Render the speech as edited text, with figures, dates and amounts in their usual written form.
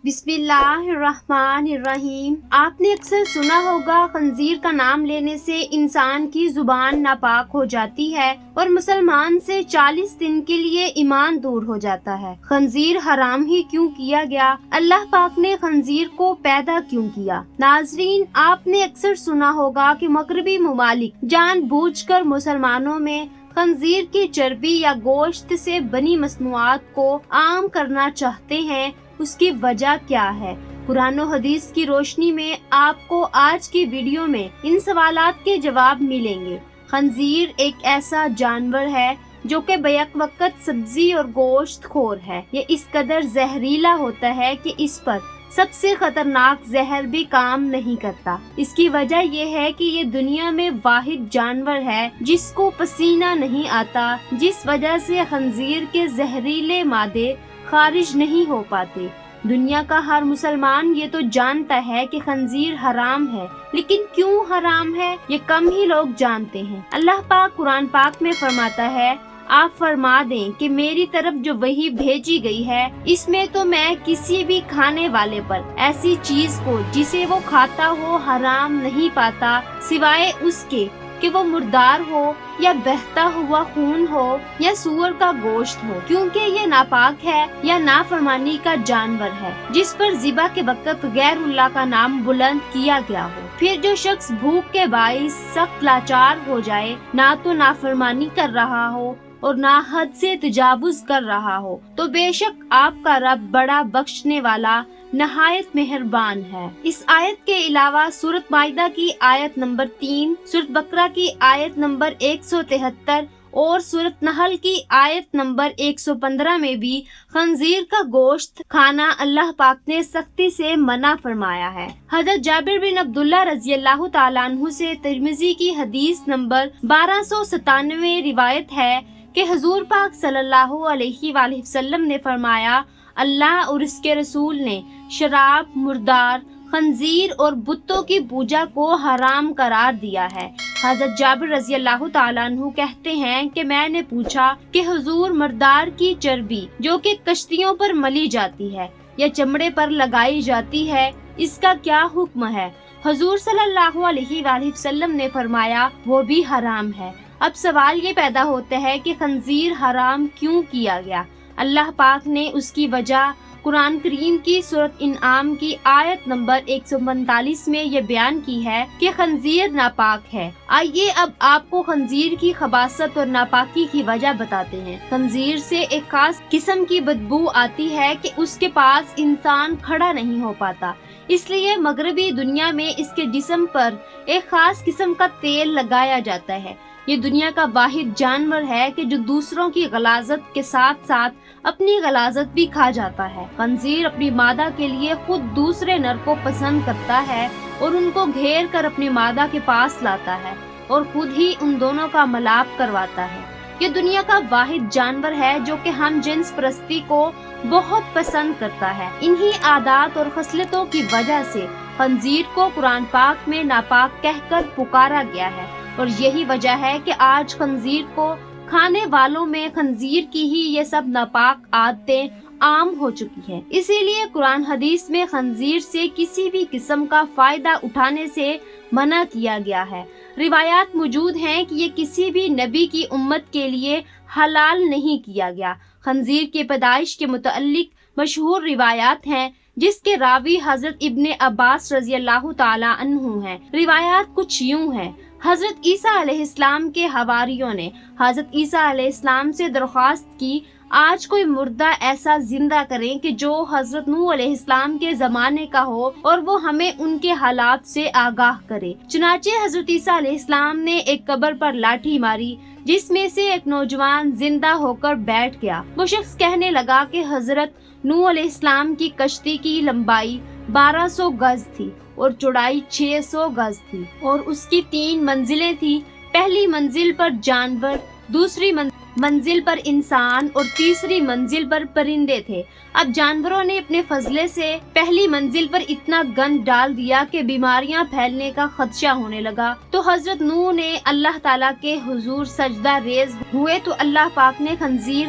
بسم اللہ الرحمن الرحیم۔ آپ نے اکثر سنا ہوگا خنزیر کا نام لینے سے انسان کی زبان ناپاک ہو جاتی ہے اور مسلمان سے 40 دن کے لیے ایمان دور ہو جاتا ہے۔ خنزیر حرام ہی کیوں کیا گیا؟ اللہ پاک نے خنزیر کو پیدا کیوں کیا؟ ناظرین، آپ نے اکثر سنا ہوگا کہ مغربی ممالک جان بوجھ کر مسلمانوں میں خنزیر کی چربی یا گوشت سے بنی مصنوعات کو عام کرنا چاہتے ہیں۔ اس کی وجہ کیا ہے؟ قرآن و حدیث کی روشنی میں آپ کو آج کی ویڈیو میں ان سوالات کے جواب ملیں گے۔ خنزیر ایک ایسا جانور ہے جو کہ بیک وقت سبزی اور گوشت خور ہے۔ یہ اس قدر زہریلا ہوتا ہے کہ اس پر سب سے خطرناک زہر بھی کام نہیں کرتا۔ اس کی وجہ یہ ہے کہ یہ دنیا میں واحد جانور ہے جس کو پسینہ نہیں آتا، جس وجہ سے خنزیر کے زہریلے مادے خارج نہیں ہو پاتے۔ دنیا کا ہر مسلمان یہ تو جانتا ہے کہ خنزیر حرام ہے، لیکن کیوں حرام ہے یہ کم ہی لوگ جانتے ہیں۔ اللہ پاک قرآن پاک میں فرماتا ہے، آپ فرما دیں کہ میری طرف جو وحی بھیجی گئی ہے اس میں تو میں کسی بھی کھانے والے پر ایسی چیز کو جسے وہ کھاتا ہو حرام نہیں پاتا سوائے اس کے کہ وہ مردار ہو یا بہتا ہوا خون ہو یا سور کا گوشت ہو، کیونکہ یہ ناپاک ہے یا نافرمانی کا جانور ہے جس پر ذبح کے وقت غیر اللہ کا نام بلند کیا گیا ہو۔ پھر جو شخص بھوک کے باعث سخت لاچار ہو جائے، نہ تو نافرمانی کر رہا ہو اور نہ حد سے تجاوز کر رہا ہو، تو بے شک آپ کا رب بڑا بخشنے والا نہایت مہربان ہے۔ اس آیت کے علاوہ سورۃ مائدہ کی آیت نمبر 3، سورۃ بقرہ کی آیت نمبر 173 اور سورۃ نحل کی آیت نمبر 115 میں بھی خنزیر کا گوشت کھانا اللہ پاک نے سختی سے منع فرمایا ہے۔ حضرت جابر بن عبداللہ رضی اللہ تعالیٰ عنہ سے ترمذی کی حدیث نمبر 1297 روایت ہے کہ حضور پاک صلی اللہ علیہ وآلہ وسلم نے فرمایا، اللہ اور اس کے رسول نے شراب، مردار، خنزیر اور بتوں کی پوجا کو حرام قرار دیا ہے۔ حضرت جابر رضی اللہ تعالیٰ عنہ کہتے ہیں کہ میں نے پوچھا کہ حضور، مردار کی چربی جو کہ کشتیوں پر ملی جاتی ہے یا چمڑے پر لگائی جاتی ہے، اس کا کیا حکم ہے؟ حضور صلی اللہ علیہ وآلہ وسلم نے فرمایا، وہ بھی حرام ہے۔ اب سوال یہ پیدا ہوتا ہے کہ خنزیر حرام کیوں کیا گیا؟ اللہ پاک نے اس کی وجہ قرآن کریم کی سورۃ انعام کی آیت نمبر 145 میں یہ بیان کی ہے کہ خنزیر ناپاک ہے۔ آئیے اب آپ کو خنزیر کی خباثت اور ناپاکی کی وجہ بتاتے ہیں۔ خنزیر سے ایک خاص قسم کی بدبو آتی ہے کہ اس کے پاس انسان کھڑا نہیں ہو پاتا، اس لیے مغربی دنیا میں اس کے جسم پر ایک خاص قسم کا تیل لگایا جاتا ہے۔ یہ دنیا کا واحد جانور ہے کہ جو دوسروں کی غلاظت کے ساتھ ساتھ اپنی غلاظت بھی کھا جاتا ہے۔ خنزیر اپنی مادہ کے لیے خود دوسرے نر کو پسند کرتا ہے اور ان کو گھیر کر اپنی مادہ کے پاس لاتا ہے اور خود ہی ان دونوں کا ملاپ کرواتا ہے۔ یہ دنیا کا واحد جانور ہے جو کہ ہم جنس پرستی کو بہت پسند کرتا ہے۔ انہی عادات اور خصلتوں کی وجہ سے خنزیر کو قرآن پاک میں ناپاک کہہ کر پکارا گیا ہے، اور یہی وجہ ہے کہ آج خنزیر کو کھانے والوں میں خنزیر کی ہی یہ سب ناپاک عادتیں عام ہو چکی ہیں۔ اسی لیے قرآن حدیث میں خنزیر سے کسی بھی قسم کا فائدہ اٹھانے سے منع کیا گیا ہے۔ روایات موجود ہیں کہ یہ کسی بھی نبی کی امت کے لیے حلال نہیں کیا گیا۔ خنزیر کی پیدائش کے متعلق مشہور روایات ہیں جس کے راوی حضرت ابن عباس رضی اللہ تعالی عنہ ہیں۔ روایات کچھ یوں ہیں، حضرت عیسیٰ علیہ السلام کے حواریوں نے حضرت عیسیٰ علیہ السلام سے درخواست کی، آج کوئی مردہ ایسا زندہ کریں کہ جو حضرت نوح علیہ السلام کے زمانے کا ہو اور وہ ہمیں ان کے حالات سے آگاہ کرے۔ چنانچہ حضرت عیسیٰ علیہ السلام نے ایک قبر پر لاٹھی ماری جس میں سے ایک نوجوان زندہ ہو کر بیٹھ گیا۔ وہ شخص کہنے لگا کہ حضرت نوح علیہ السلام کی کشتی کی لمبائی 1200 گز تھی اور چوڑائی 600 گز تھی اور اس کی 3 منزلیں تھیں۔ پہلی منزل پر جانور، دوسری منزل پر انسان اور تیسری منزل پر پرندے تھے۔ اب جانوروں نے اپنے فضلے سے پہلی منزل پر اتنا گند ڈال دیا کہ بیماریاں پھیلنے کا خدشہ ہونے لگا، تو حضرت نوح نے اللہ تعالیٰ کے حضور سجدہ ریز ہوئے تو اللہ پاک نے خنزیر